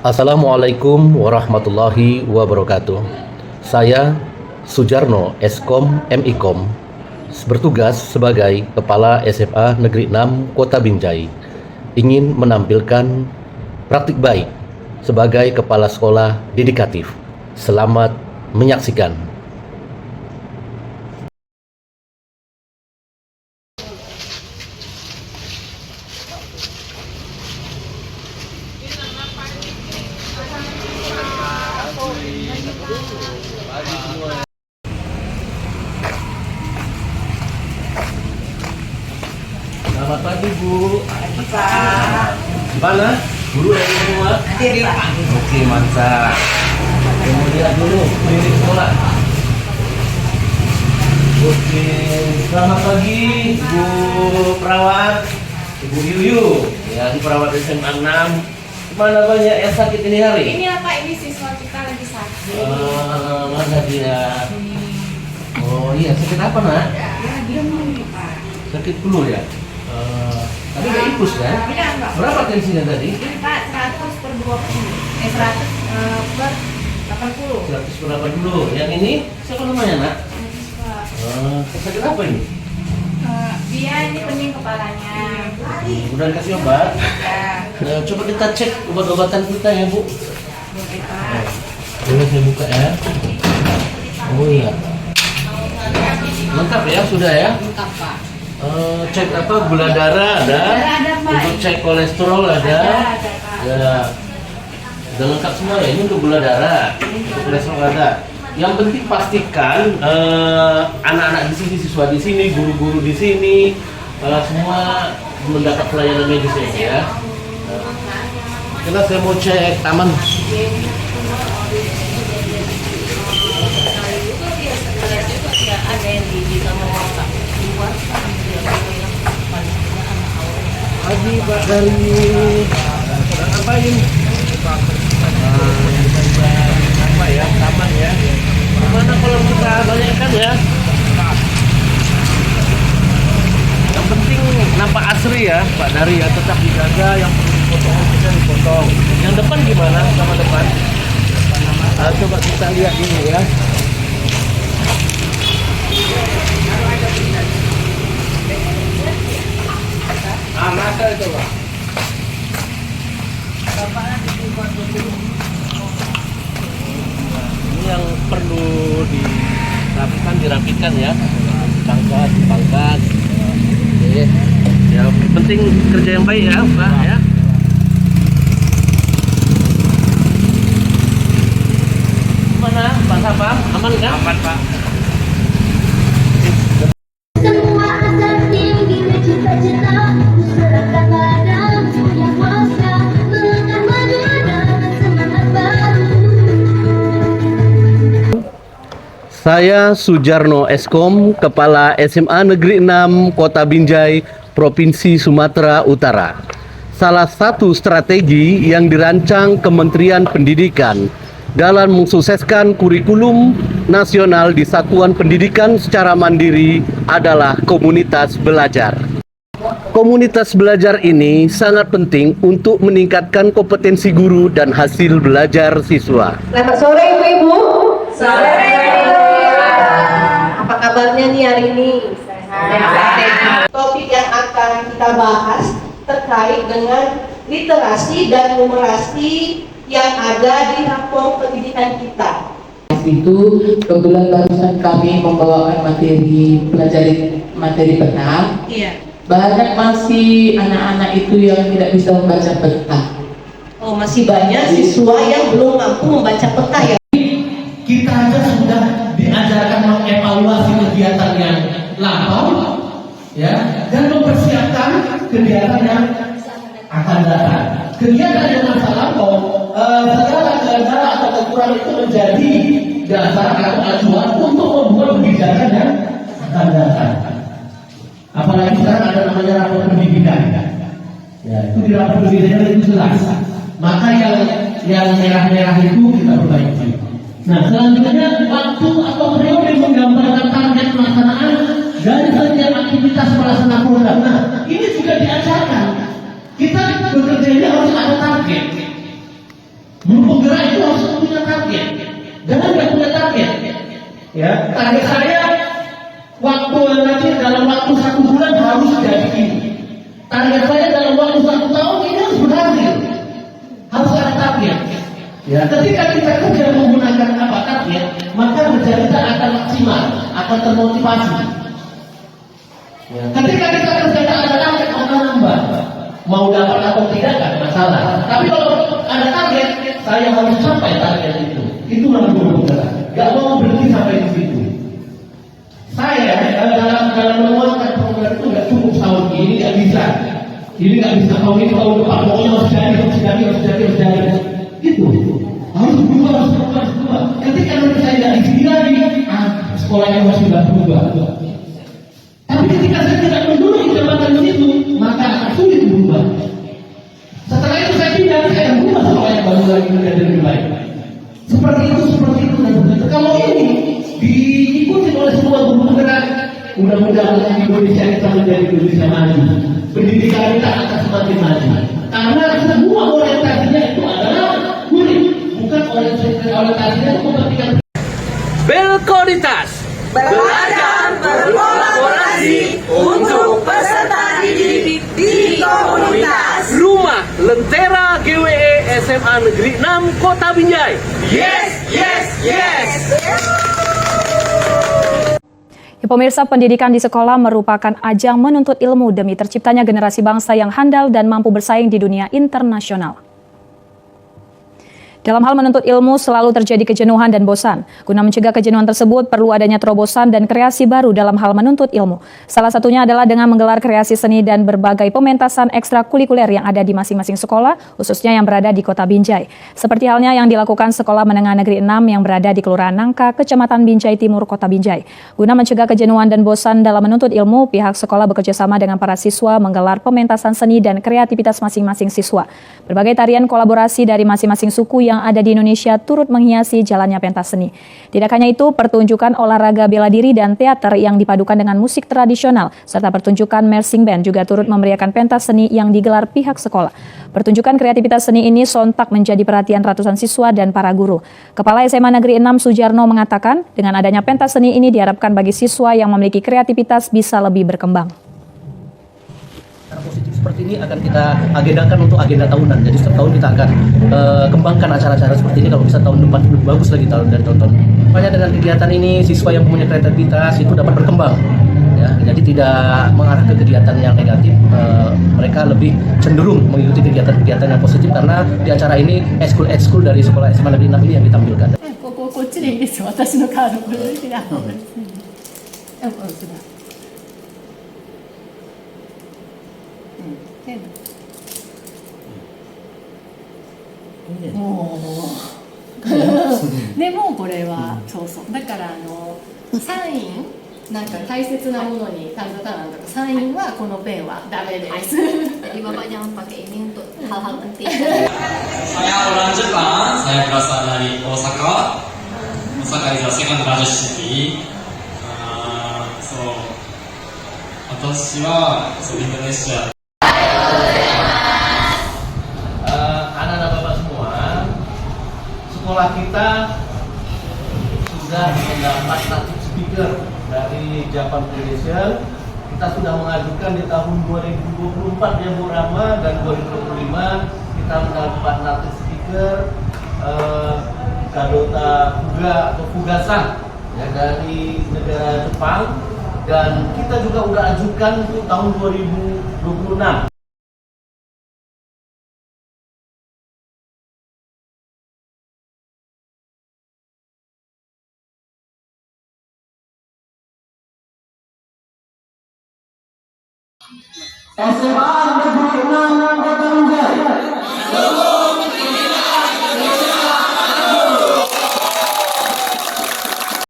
Assalamualaikum warahmatullahi wabarakatuh. Saya Sujarno Eskom MIkom bertugas sebagai Kepala SMA Negeri 6 Kota Binjai. Ingin menampilkan praktik baik sebagai Kepala Sekolah Dedikatif. Selamat menyaksikan. Selamat pagi Bu. Gimana? Guru dari semua? Hadir Pak. Oke, mantap. Mau lihat dulu klinik sekolah. Oke, selamat pagi Ibu perawat, Ibu Yuyu, ya, Ibu perawat SMA 6. Gimana banyak yang sakit ini hari? Ini apa? Ini siswa kita lagi sakit. Mana dia? Oh iya, sakit apa nak? Ya, dia mau nih Pak. Sakit flu ya? Tadi udah infus kan? Iya, enggak. Berapa tensinya tadi? Ini Pak 100/20. 100 per 80. 100 berapa dulu? Yang ini siapa namanya nak? Pak. Sakit apa ini? Dia ini pening kepalanya. Udah dikasih obat? Ya, Coba kita cek obat-obatan kita ya Bu. oke Pak. Boleh saya buka ya? Oh iya. Lengkap ya sudah ya? Lengkap Pak. Cek apa, gula darah ada? Ada Pak. Untuk cek kolesterol ada? Ada Pak. Ya. Udah lengkap semua ya. Ini untuk gula darah, untuk kolesterol ada. Yang penting pastikan anak-anak di sini, siswa di sini, guru-guru di sini, semua mendapat pelayanan medis ya. Karena saya mau cek aman. Ada yang di kamar Pak. Pagi Pak dari ngapain? Apa ya? Taman ya. Gimana kalau kita banyakkan ya? Yang penting nampak asri ya Pak Dari ya, tetap dijaga, yang perlu dipotong bisa dipotong. Yang depan gimana sama depan? Coba kita lihat ini ya. Masa itu Pak? Ini yang perlu dirapikan ya, dipangkas. Oke. Ya, penting kerja yang baik ya Pak ya. Gimana Pak Sapam? Aman kan? Aman Pak. Semua asa tinggi dan cita-cita diserahkan padamu yang kuasa, melangkah maju dengan semangat baru. Saya Sujarno Eskom, Kepala SMA Negeri 6 Kota Binjai, Provinsi Sumatera Utara. Salah satu strategi yang dirancang Kementerian Pendidikan dalam mensukseskan kurikulum nasional di satuan pendidikan secara mandiri adalah komunitas belajar. Komunitas belajar ini sangat penting untuk meningkatkan kompetensi guru dan hasil belajar siswa. Selamat sore Ibu-Ibu. Sore. Apa kabarnya nih hari ini? Sehat. Topik yang akan kita bahas terkait dengan literasi dan numerasi yang ada di rapor pendidikan kita. Itu kebetulan barusan kami membawakan materi peta. Iya. Banyak masih anak-anak itu yang tidak bisa membaca peta. Oh, masih banyak siswa yang belum mampu membaca peta ya. Kita aja sudah diajarkan mengevaluasi kegiatan yang lampau, ya, dan mempersiapkan kegiatan yang akan datang. Kegiatan yang masa lampau, segala kendala atau kekurangan itu menjadi dasar atau acuan untuk membuat kebijakan yang akan datang. Apalagi sekarang ada namanya rapor pendidikan, ya, itu di rapor pendidikan itu jelas. Maka yang merah-merah itu kita perbaiki. Nah, selanjutnya waktu atau periode menggambarkan target pelaksanaan dari setiap aktivitas pelaksana program. Nah, ini juga diajarkan. Kita bekerja ini harus ada target. Guru penggerak itu harus punya target. Jangan nggak punya target. Ya, target saya waktu nanti dalam waktu 1 bulan harus jadi ini. Target saya dalam waktu 1 tahun ini harus berhasil. Harus ada target. Ya, ketika kita kerja menggunakan apa target, maka kerja kita akan maksimal, akan termotivasi. Ya, ketika kita kerja tak ada target, maka nambah. Mau dapat atau tidak kan masalah. Tapi kalau ada target, saya harus capai target itu. Itulah guru penggerak. Gak mau berhenti sampai di situ. Saya dalam menguatkan program itu nggak cukup tahun ini, nggak bisa. Ini nggak bisa tahun ini, tahun depan pokoknya harus jadi. Gitu. Harus berubah. Ketika nanti saya tidak di sini lagi, sekolahnya masih sudah berubah. Tapi ketika saya tidak menduduki jabatan itu, maka akan sulit berubah. Setelah itu saya pindah, saya berubah sekolah yang baru lagi menjadi lebih baik. Seperti itu dan begitu. Kalau ini diikuti oleh semua guru penggerak, mudah-mudahan Indonesia kita menjadi Indonesia maju. Pendidikan kita akan semakin maju. Karena semua orientasinya itu adalah kulit, bukan orientasinya itu kepentingan. Belkoditas, belajar berkolaborasi untuk peserta didik di komunitas. Rumah Lentera GWE SMA Negeri 6 Kota Binjai. Yes. Ya, pemirsa, pendidikan di sekolah merupakan ajang menuntut ilmu demi terciptanya generasi bangsa yang handal dan mampu bersaing di dunia internasional. Dalam hal menuntut ilmu selalu terjadi kejenuhan dan bosan. Guna mencegah kejenuhan tersebut, perlu adanya terobosan dan kreasi baru dalam hal menuntut ilmu. Salah satunya adalah dengan menggelar kreasi seni dan berbagai pementasan ekstrakurikuler yang ada di masing-masing sekolah, khususnya yang berada di Kota Binjai. Seperti halnya yang dilakukan Sekolah Menengah Negeri 6 yang berada di Kelurahan Nangka, Kecamatan Binjai Timur, Kota Binjai. Guna mencegah kejenuhan dan bosan dalam menuntut ilmu, pihak sekolah bekerjasama dengan para siswa menggelar pementasan seni dan kreativitas masing-masing siswa. Berbagai tarian kolaborasi dari masing-masing suku yang ada di Indonesia turut menghiasi jalannya pentas seni. Tidak hanya itu, pertunjukan olahraga bela diri dan teater yang dipadukan dengan musik tradisional serta pertunjukan marching band juga turut memeriahkan pentas seni yang digelar pihak sekolah. Pertunjukan kreativitas seni ini sontak menjadi perhatian ratusan siswa dan para guru. Kepala SMA Negeri 6 Sujarno mengatakan, dengan adanya pentas seni ini diharapkan bagi siswa yang memiliki kreativitas bisa lebih berkembang. Positif seperti ini akan kita agendakan untuk agenda tahunan. Jadi setiap tahun kita akan kembangkan acara-acara seperti ini. Kalau bisa tahun depan lebih bagus lagi dari tahun-tahun. Makanya dengan kegiatan ini siswa yang punya kreativitas itu dapat berkembang. Ya, jadi tidak mengarah ke kegiatan yang negatif. Mereka lebih cenderung mengikuti kegiatan-kegiatan yang positif karena di acara ini ekskul dari sekolah SMA Negeri 6 ini yang ditampilkan. Jadi Bapak jangan pakai ini untuk hal-hal penting. Saya orang Jepang, saya berasal dari Osaka is the second largest city. Watashi wa Indonesia. Anak-anak Bapak semua, sekolah kita sudah mendapat native speaker dari Japan Foundation. Kita sudah mengajukan di tahun 2024 ya Bu Rahma, dan 2025 kita mendapat native speaker Kadota Fuga atau Fugasan ya, dari negara Jepang, dan kita juga udah ajukan untuk tahun 2026. SMA Negeri 6 Kota Binjai.